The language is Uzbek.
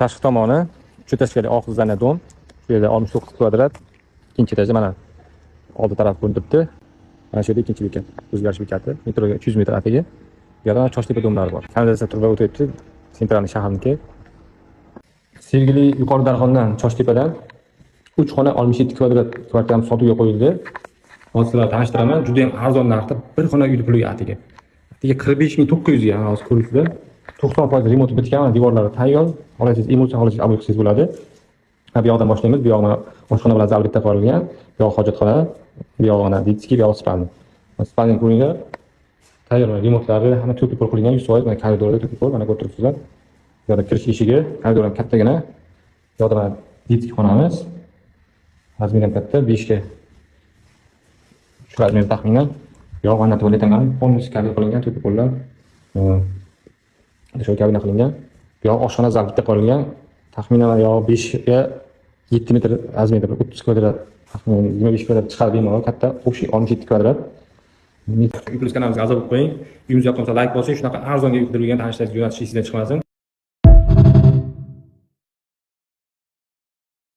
Tashqi tomoni uchetashkali og'izdan dom. Bu yerda 69 kvadrat. Ikkinchi etaji mana oldi taraf ko'rinib turibdi. Mana shu yerda ikkinchi bekat, o'zgarish bekati. Metroga 300 metr atigi. Bu yerda Choshtepa domlari bor. Kanalizatsiya turba o'tyapti. Sentralniy shaharniki. Sergeli yuqori Darxondan Choshtepadan 3 xona 67 kvadrat kvartiramiz sotuvga qo'yildi. Hozir sizlarga tanishtiraman. Juda ham arzon narxda bir xona uyni puliga atigi. Atigi 45900 ga hozir ko'ribsizlar. 90% remont bitgan, devorlari tayyor. Xohlasangiz emulsiya, xohlasangiz obyekt qilsangiz bo'ladi. Bu yoqdan boshlaymiz. Bu yoq mana oshxona bilan zalga qo'yilgan. Bu yoq hojatxona, bu yoq mana ditski, bu yoq spalni. Spalni ko'ringlar. Tayyor remontlari hamma to'pol qilingan, 100%. Mana koridorda to'pol, mana ko'rib turibsizlar. Bu yoqda kirish eshigi, koridor ham kattagina. Bu yoqda mana ditski xonamiz. Razmer ham katta, 5 ga. Shu razmer taxminan. Bu yoq mana tualet ham polnis kabina qilingan, to'pollar. Shu kabina qilingan. Bu yoq oshxona zal bitta qo'yilgan. Taxminan yo 5 ga 7 metr razmerda 30 kvadrat, taxminan 25 kvadrat chiqadi bemalol, katta, общий 67 kvadrat. Plus kanalimizga a'zo bo'lib qo'ying. Uyimiz yoqsa like bosing, shunaqa arzonga uy qidirgan tanishlarga jo'natishingiz esdan chiqmasin.